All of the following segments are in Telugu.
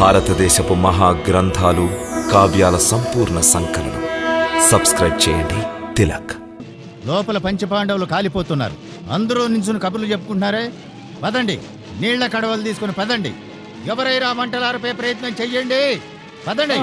భారతదేశపు మహాగ్రంథాలు, కావ్యాల సంపూర్ణ సంకలనం. సబ్స్క్రైబ్ చేయండి. తిలక్. లోపల పంచపాండవులు కాలిపోతున్నారు. అందరూ నించుని కబుర్లు చెప్పుకుంటున్నారే. పదండి, నీళ్ల కడవలు తీసుకుని పదండి. ఎవరైనా మంటలారిపే ప్రయత్నం చెయ్యండి. పదండి.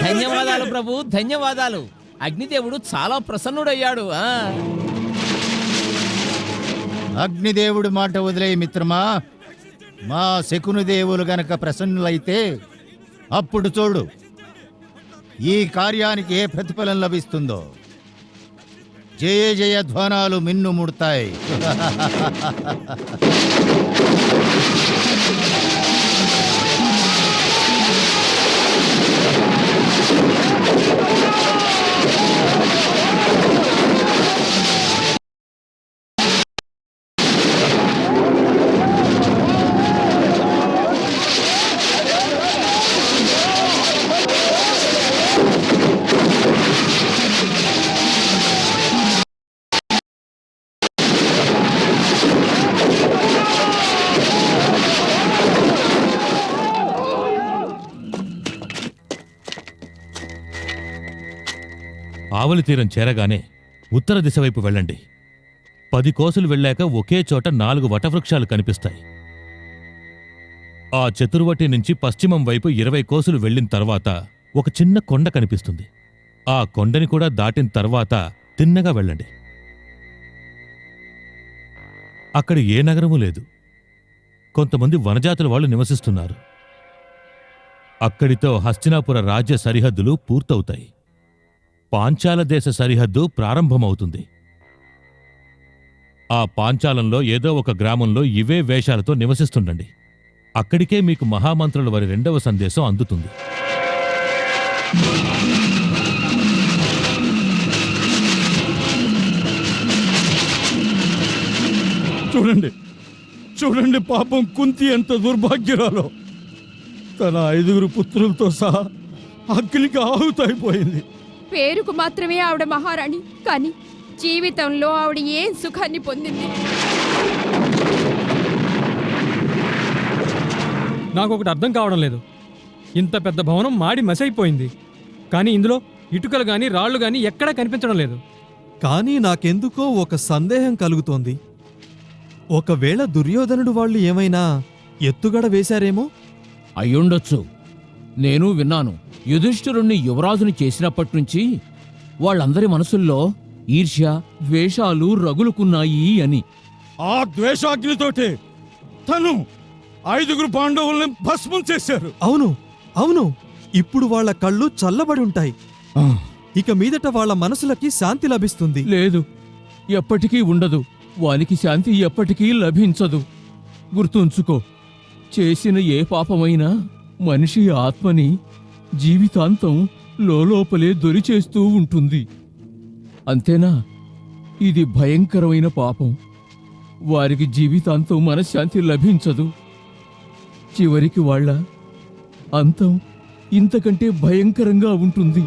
ధన్యవాదాలు ప్రభు, ధన్యవాదాలు. అగ్నిదేవుడు చాలా ప్రసన్నుడయ్యాడు. అగ్నిదేవుడు మాట వదిలే మిత్రమా. మా శకుని దేవులు గనక ప్రసన్నులైతే అప్పుడు చూడు ఈ కార్యానికి ఏ ప్రతిఫలం లభిస్తుందో. జయ జయ ధ్వానాలు మిన్ను ముడతాయి. ఆవలి తీరం చేరగానే ఉత్తర దిశ వైపు వెళ్ళండి. 10 కోసులు వెళ్ళాక ఒకే చోట 4 వటవృక్షాలు కనిపిస్తాయి. ఆ చతుర్వటి నుంచి పశ్చిమం వైపు 20 కోసులు వెళ్ళిన తర్వాత ఒక చిన్న కొండ కనిపిస్తుంది. ఆ కొండని కూడా దాటిన తర్వాత తిన్నగా వెళ్ళండి. అక్కడ ఏ నగరమూ లేదు. కొంతమంది వనజాతుల వాళ్ళు నివసిస్తున్నారు. అక్కడితో హస్తినాపుర రాజ్య సరిహద్దులు పూర్తవుతాయి. పాంచాల దేశ సరిహద్దు ప్రారంభమవుతుంది. ఆ పాంచాలంలో ఏదో ఒక గ్రామంలో ఇవే వేషాలతో నివసిస్తుండండి. అక్కడికే మీకు మహామంత్రుల వారి 2వ సందేశం అందుతుంది. చూడండి చూడండి, పాపం కుంతి ఎంత దుర్భాగ్యురాలో. తన 5 పుత్రులతో సహా అగ్నికి ఆహుతైపోయింది. పేరుకు మాత్రమే ఆవిడ మహారాణి, కానీ జీవితంలో ఆవిడ ఏం సుఖాన్ని పొందింది? నాకొకటి అర్థం కావడం లేదు. ఇంత పెద్ద భవనం మాడి మసైపోయింది, కానీ ఇందులో ఇటుకలు గాని రాళ్లు గాని ఎక్కడా కనిపించడం లేదు. కానీ నాకెందుకో ఒక సందేహం కలుగుతోంది. ఒకవేళ దుర్యోధనుడు వాళ్ళు ఏమైనా ఎత్తుగడ వేశారేమో? అయ్యుండొచ్చు. నేను విన్నాను, యుధిష్ఠిరుణ్ణి యువరాజుని చేసినప్పటినుంచి వాళ్ళందరి మనసుల్లో ఈర్ష్య, ద్వేషాలు రగులుకున్నాయి అని. ఆ ద్వేషాగ్నితోటే తను 5 పాండవుల్ని భస్మం చేశారు. అవును అవును, ఇప్పుడు వాళ్ళ కళ్ళు చల్లబడి ఉంటాయి. ఇక మీదట వాళ్ళ మనసులకి శాంతి లభిస్తుంది. లేదు, ఎప్పటికీ ఉండదు. వానికి శాంతి ఎప్పటికీ లభించదు. గుర్తుంచుకో, చేసిన ఏ పాపమైనా మనిషి ఆత్మని జీవితాంతం లోపలే దొరిచేస్తూ ఉంటుంది. అంతేనా? ఇది భయంకరమైన పాపం. వారికి జీవితాంతం మనశ్శాంతి లభించదు. చివరికి వాళ్ళ అంతం ఇంతకంటే భయంకరంగా ఉంటుంది.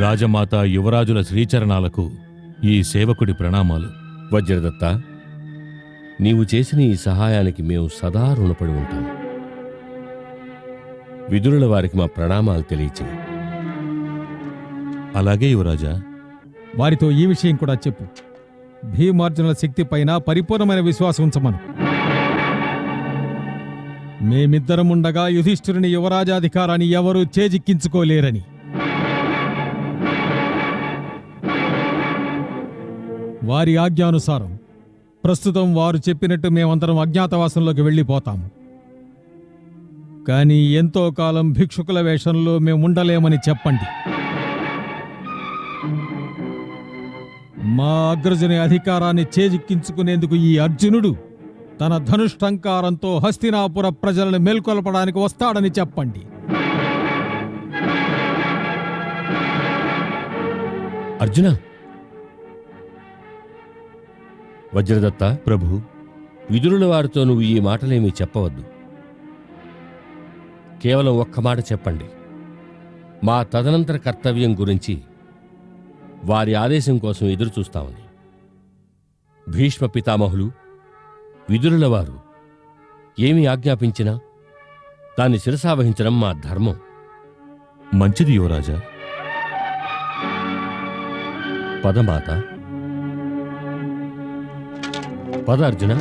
రాజమాత యువరాజుల శ్రీచరణాలకు ఈ సేవకుడి ప్రణామాలు. వజ్రదత్త, నీవు చేసిన ఈ సహాయానికి మేము సదా రుణపడి ఉంటాం. విదురుల వారికి మా ప్రణామాలు తెలియచేయి. అలాగే యువరాజా. వారితో ఈ విషయం కూడా చెప్పు. భీమార్జునుల శక్తి పైన పరిపూర్ణమైన విశ్వాసం ఉంచమను. మేమిద్దరముండగా యుధిష్ఠిరుని యువరాజాధికారాన్ని ఎవరూ చేజిక్కించుకోలేరని. వారి ఆజ్ఞానుసారం ప్రస్తుతం వారు చెప్పినట్టు మేమందరం అజ్ఞాతవాసంలోకి వెళ్ళిపోతాము. కానీ ఎంతో కాలం భిక్షుకుల వేషంలో మేముండలేమని చెప్పండి. మా అగ్రజుని అధికారాన్ని చేజిక్కించుకునేందుకు ఈ అర్జునుడు తన ధనుష్టంకారంతో హస్తినాపుర ప్రజలను మేల్కొల్పడానికి వస్తాడని చెప్పండి. అర్జున, వజ్రదత్త, ప్రభు, విదురుల వారితో నువ్వు ఈ మాటలేమీ చెప్పవద్దు. కేవలం ఒక్క మాట చెప్పండి. మా తదనంతర కర్తవ్యం గురించి వారి ఆదేశం కోసం ఎదురుచూస్తామని. భీష్మ పితామహులు, విదురుల వారు ఏమి ఆజ్ఞాపించినా దాన్ని శిరసావహించడం మా ధర్మం. మంచిది యువరాజా. పదమాత, పద అర్జున.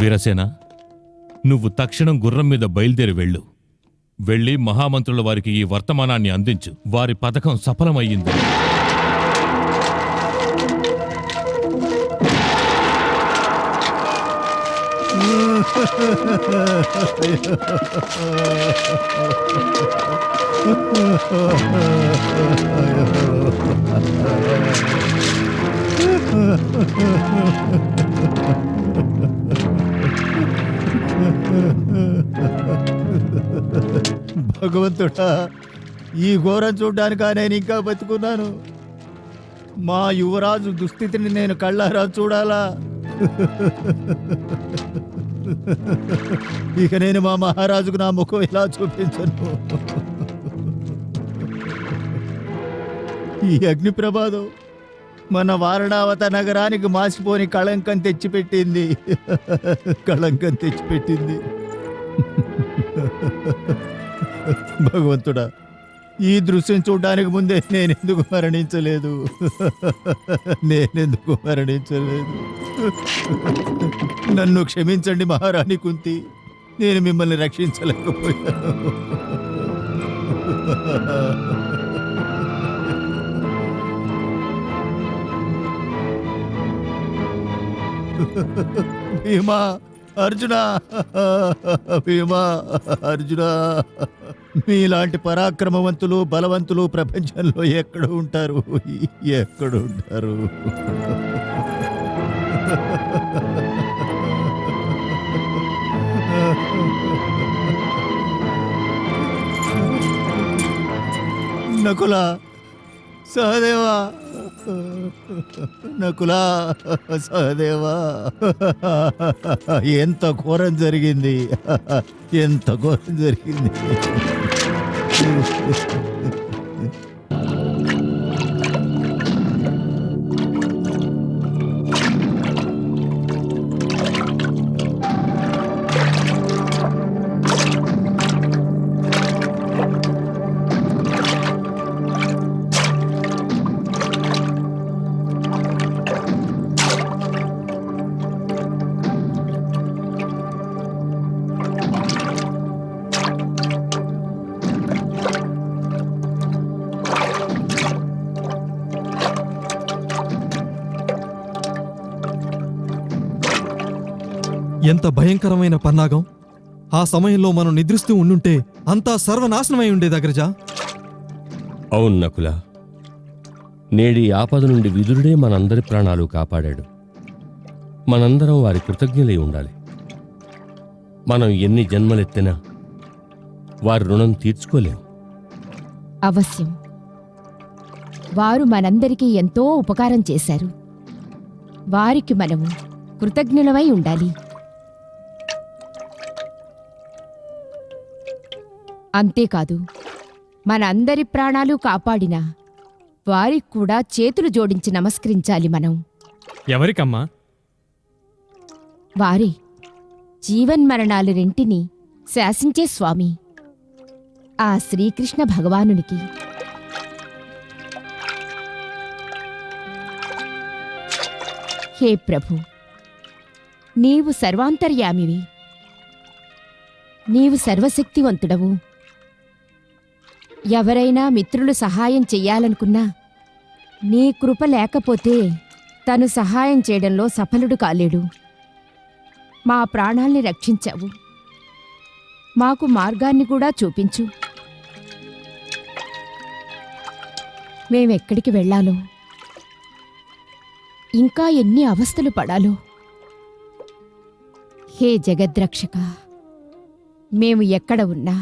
వీరసేన, నువ్వు తక్షణం గుర్రం మీద బయలుదేరి వెళ్ళు. వెళ్ళి మహామంత్రుల వారికి ఈ వర్తమానాన్ని అందించు. వారి పథకం సఫలమయ్యింది. భగవంతుడా, ఈ ఘోరం చూడ్డానికా నేను ఇంకా బతుకున్నాను? మా యువరాజు దుస్థితిని నేను కళ్ళారా చూడాలా? ఇక నేను మా మహారాజుకు నా ముఖం ఇలా చూపించను. ఈ అగ్ని ప్రమాదం మన వారణావత నగరానికి మాసిపోని కళంకం తెచ్చిపెట్టింది. కళంకం తెచ్చిపెట్టింది. భగవంతుడా, ఈ దృశ్యం చూడడానికి ముందే నేనెందుకు మరణించలేదు? నేనెందుకు మరణించలేదు? నన్ను క్షమించండి మహారాణి కుంతి, నేను మిమ్మల్ని రక్షించలేకపోయాను. భీమా, అర్జున, భీమా, అర్జున, మీలాంటి పరాక్రమవంతులు బలవంతులు ప్రపంచంలో ఎక్కడ ఉంటారు? ఎక్కడ ఉంటారు? నకుల, సహదేవా, నకులా, సహదేవా, ఎంత ఘోరం జరిగింది! ఎంత ఘోరం జరిగింది! ఎంత భయంకరమైన పన్నాగం! ఆ సమయంలో మనం నిద్రిస్తూ ఉండుంటే అంతా సర్వనాశనమై ఉండేది అగ్రజ. అవును నకుల, నేడి ఆపద నుండి విదురుడే మనందరి ప్రాణాలు కాపాడాడు. మనందరం వారి కృతజ్ఞులై ఉండాలి. మనం ఎన్ని జన్మలెత్తినా వారి రుణం తీర్చుకోలేం. అవశ్యం. వారు మనందరికీ ఎంతో ఉపకారం చేశారు. వారికి మనము కృతజ్ఞులమై ఉండాలి. అంతేకాదు, మన అందరి ప్రాణాలు కాపాడిన వారికి కూడా చేతులు జోడించి నమస్కరించాలి మనం. ఎవరికమ్మా? వారే జీవన్మరణాలు రెంటిని శాసించే స్వామి, ఆ శ్రీకృష్ణ భగవానునికి. హే ప్రభు, నీవు సర్వాంతర్యామివి, నీవు సర్వశక్తివంతుడవు. ఎవరైనా మిత్రులు సహాయం చెయ్యాలనుకున్నా నీ కృప లేకపోతే తను సహాయం చేయడంలో సఫలుడు కాలేడు. మా ప్రాణాల్ని రక్షించావు, మాకు మార్గాన్ని కూడా చూపించు. మేమెక్కడికి వెళ్ళాలో, ఇంకా ఎన్ని అవస్థలు పడాలో. హే జగద్రక్షక, మేము ఎక్కడ ఉన్నా,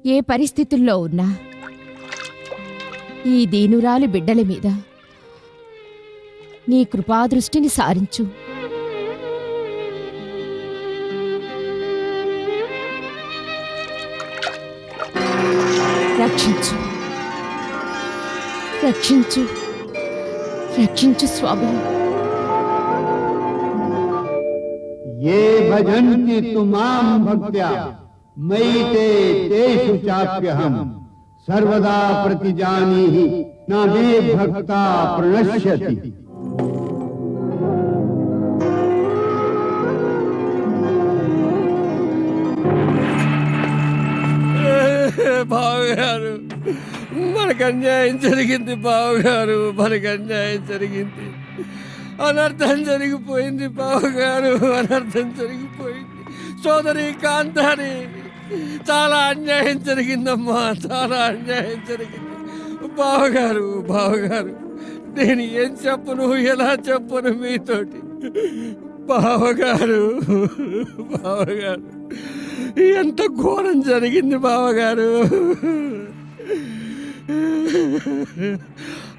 ఏ పరిస్థితుల్లో ఉన్నా ఈ దీనురాలి బిడ్డల మీద నీ కృపాదృష్టిని సారించు. రక్షించు, రక్షించు, రక్షించు స్వామి. ये भजन्ति तुमां भक्त्या मयि ते तेषु चाप्यहम् सर्वदा प्रतिजानीहि न मे भक्ता प्रणश्यति. బావగారు, మనకు అన్యాయం జరిగింది బావగారు, మనకు అన్యాయం జరిగింది. అనర్థం జరిగిపోయింది బావగారు, అనర్థం జరిగిపోయింది. సోదరి కాంతాని, చాలా అన్యాయం జరిగిందమ్మా, చాలా అన్యాయం జరిగింది. బావగారు, బావగారు, నేను ఏం చెప్పను, ఎలా చెప్పను మీతోటి. బావగారు, బావగారు, ఎంత ఘోరం జరిగింది బావగారు.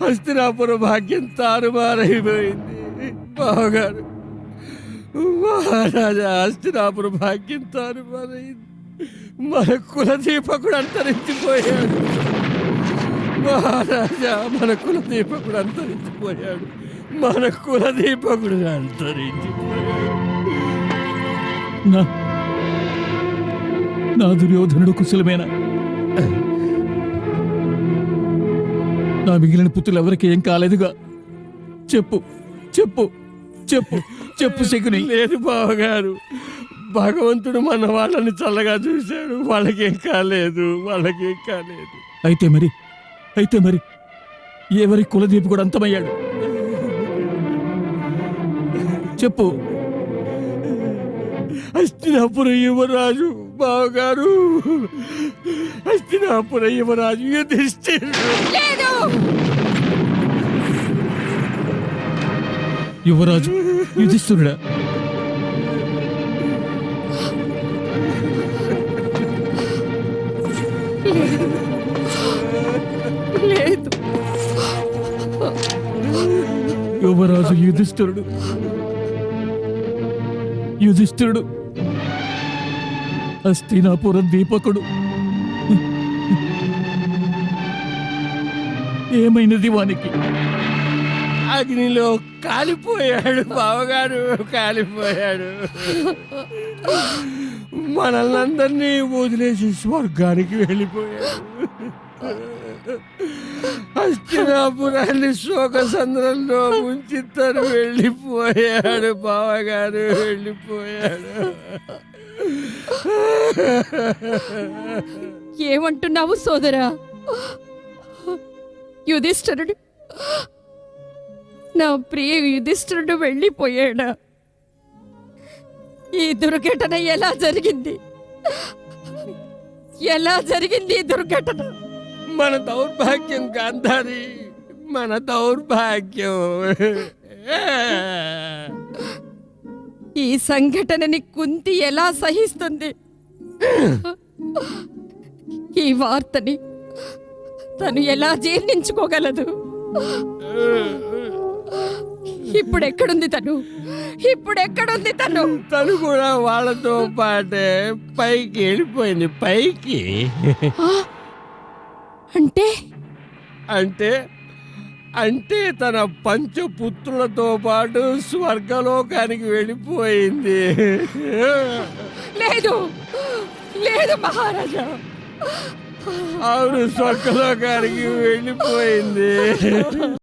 హస్తినాపుర భాగ్యం తారుమారైపోయింది బావగారు. మహారాజా హస్తినాపుర భాగ్యం తారుమారైంది. మన కులదీపకుడు అంతరించిపోయాడు మహారాజా, మన కులదీపకుడు అంతరించిపోయాడు, మన కులదీపకుడు అంతరించిపోయాడు. నా దుర్యోధనుడు కుశలమేనా? నా మిగిలిన పుత్రులు ఎవరికి ఏం కాలేదుగా? చెప్పు చెప్పు చెప్పు చెప్పు శకుని. లేదు బావగారు, భగవంతుడు మన వాళ్ళని చల్లగా చూశాడు, వాళ్ళకేం కాలేదు, వాళ్ళకేం కాలేదు. అయితే మరి ఎవరి కులదీపకుడు అంతమయ్యాడు? చెప్పు. హస్తినాపుర యువరాజు బావగారు, హస్తినాపుర యువరాజు యుధిష్ఠిరుడు. యువరాజు యుధిష్ఠిరుడా? లేదు, యువరాజు యుధిష్ఠిరుడు, యుధిష్ఠిరుడు హస్తినాపుర దీపకుడు. ఏమైనది వానికి? అగ్నిలో కాలిపోయాడు బావగారు, కాలిపోయాడు. మనల్ని అందరినీ వదిలేసి స్వర్గానికి వెళ్ళిపోయాడు. హస్తినాపురాన్ని శోక సంద్రంలో ఉంచి తను వెళ్ళిపోయాడు బావగారు, వెళ్ళిపోయాడు. ఏమంటున్నావు సోదరా? యుధిష్ఠిరుడు, నా ప్రియ యుధిష్ఠిరుడు వెళ్ళిపోయాడా? ఈ దుర్ఘటన ఎలా జరిగింది? ఎలా జరిగింది ఈ దుర్ఘటన? మన దౌర్భాగ్యం గాంధారి, మన దౌర్భాగ్యం. ఈ సంఘటనని కుంతి ఎలా సహిస్తుంది? ఈ వార్తని తను ఎలా జీర్ణించుకోగలదు? ఇప్పుడెక్కడుంది తను? ఇప్పుడెక్కడుంది తను? తను కూడా వాళ్ళతో పాటే పైకి వెళ్ళిపోయింది. పైకి అంటే అంటే అంటే తన పంచపుత్రులతో పాటు స్వర్గలోకానికి వెళ్ళిపోయింది. లేదు, లేదు మహారాజా. అవును, స్వర్గలోకానికి వెళ్ళిపోయింది.